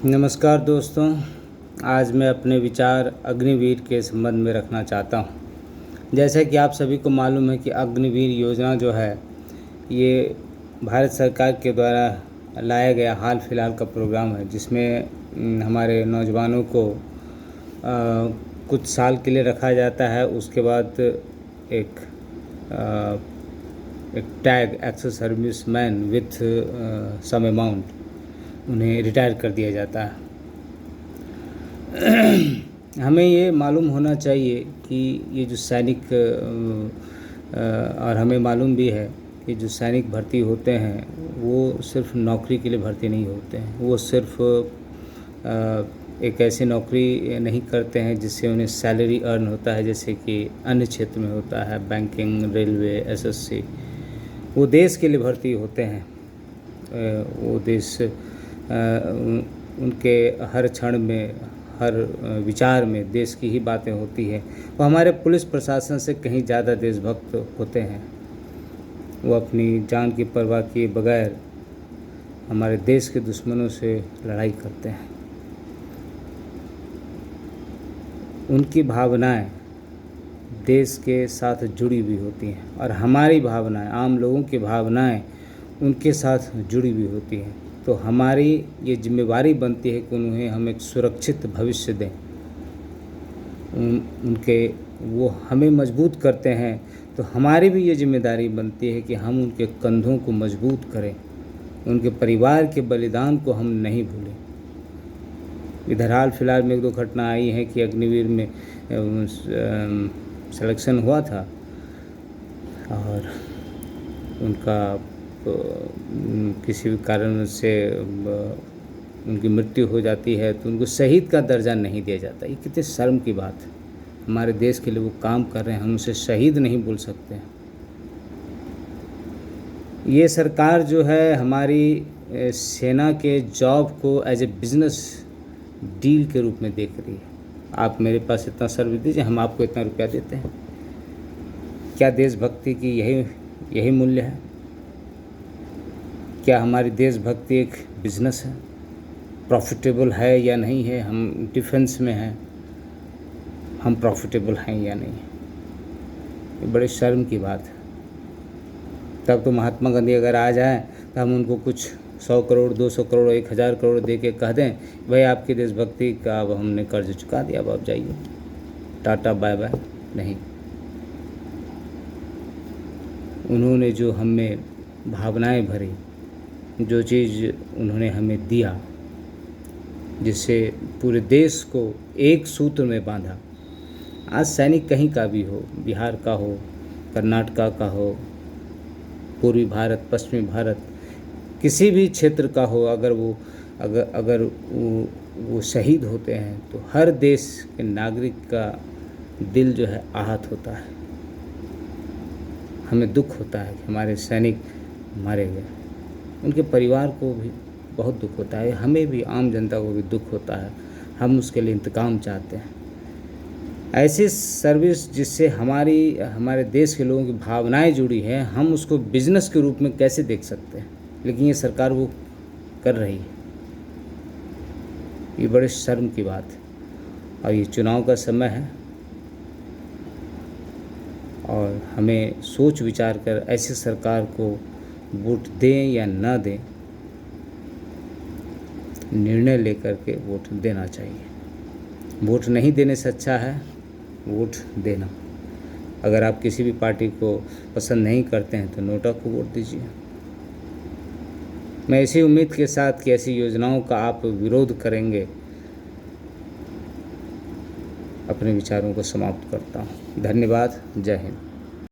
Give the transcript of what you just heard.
नमस्कार दोस्तों, आज मैं अपने विचार अग्निवीर के संबंध में रखना चाहता हूँ। जैसा कि आप सभी को मालूम है कि अग्निवीर योजना जो है ये भारत सरकार के द्वारा लाया गया हाल फिलहाल का प्रोग्राम है, जिसमें हमारे नौजवानों को कुछ साल के लिए रखा जाता है। उसके बाद एक tag ex service man with some amount उन्हें रिटायर कर दिया जाता है। हमें ये मालूम होना चाहिए कि ये जो सैनिक और हमें मालूम भी है कि जो सैनिक भर्ती होते हैं वो सिर्फ नौकरी के लिए भर्ती नहीं होते हैं। वो सिर्फ एक ऐसी नौकरी नहीं करते हैं जिससे उन्हें सैलरी अर्न होता है, जैसे कि अन्य क्षेत्र में होता है, बैंकिंग, रेलवे, एसएससी। वो देश के लिए भर्ती होते हैं। वो देश उनके हर क्षण में, हर विचार में देश की ही बातें होती है। वो हमारे पुलिस प्रशासन से कहीं ज़्यादा देशभक्त होते हैं। वो अपनी जान की परवाह किए बगैर हमारे देश के दुश्मनों से लड़ाई करते हैं। उनकी भावनाएं देश के साथ जुड़ी हुई होती हैं और हमारी भावनाएं, आम लोगों की भावनाएं उनके साथ जुड़ी हुई होती हैं। तो हमारी ये जिम्मेवारी बनती है कि उन्हें हम एक सुरक्षित भविष्य दें। वो हमें मजबूत करते हैं, तो हमारी भी ये जिम्मेदारी बनती है कि हम उनके कंधों को मजबूत करें, उनके परिवार के बलिदान को हम नहीं भूलें। इधर हाल फिलहाल में एक दो घटना आई है कि अग्निवीर में सिलेक्शन हुआ था और उनका किसी भी कारण से उनकी मृत्यु हो जाती है तो उनको शहीद का दर्जा नहीं दिया जाता। ये कितने शर्म की बात है। हमारे देश के लिए वो काम कर रहे हैं, हम उसे शहीद नहीं बोल सकते हैं। ये सरकार जो है हमारी सेना के जॉब को एज ए बिजनेस डील के रूप में देख रही है। आप मेरे पास इतना सर्विस दीजिए, हम आपको इतना रुपया देते हैं। क्या देशभक्ति की यही मूल्य है? क्या हमारी देशभक्ति एक बिजनेस है? प्रॉफिटेबल है या नहीं है? हम डिफेंस में हैं, हम प्रॉफिटेबल हैं या नहीं? ये बड़े शर्म की बात है। तब तो महात्मा गांधी अगर आ जाएं तो हम उनको कुछ 100 करोड़, 200 करोड़, 1000 करोड़ दे के कह दें, भाई आपकी देशभक्ति का अब हमने कर्ज चुका दिया, अब आप जाइए, टाटा बाय बाय। नहीं, उन्होंने जो हमें भावनाएं भरी, जो चीज़ उन्होंने हमें दिया, जिससे पूरे देश को एक सूत्र में बांधा। आज सैनिक कहीं का भी हो, बिहार का हो, कर्नाटका का हो, पूर्वी भारत, पश्चिमी भारत, किसी भी क्षेत्र का हो, अगर वो शहीद होते हैं तो हर देश के नागरिक का दिल जो है आहत होता है। हमें दुख होता है कि हमारे सैनिक मारे गए। उनके परिवार को भी बहुत दुख होता है, हमें भी, आम जनता को भी दुख होता है। हम उसके लिए इंतकाम चाहते हैं। ऐसी सर्विस जिससे हमारे देश के लोगों की भावनाएं जुड़ी हैं, हम उसको बिजनेस के रूप में कैसे देख सकते हैं? लेकिन ये सरकार वो कर रही है। ये बड़े शर्म की बात है। और ये चुनाव का समय है और हमें सोच विचार कर ऐसी सरकार को वोट दें या ना दें, निर्णय लेकर के वोट देना चाहिए। वोट नहीं देने से अच्छा है वोट देना। अगर आप किसी भी पार्टी को पसंद नहीं करते हैं तो नोटा को वोट दीजिए। मैं इसी उम्मीद के साथ कि ऐसी योजनाओं का आप विरोध करेंगे, अपने विचारों को समाप्त करता हूँ। धन्यवाद। जय हिंद।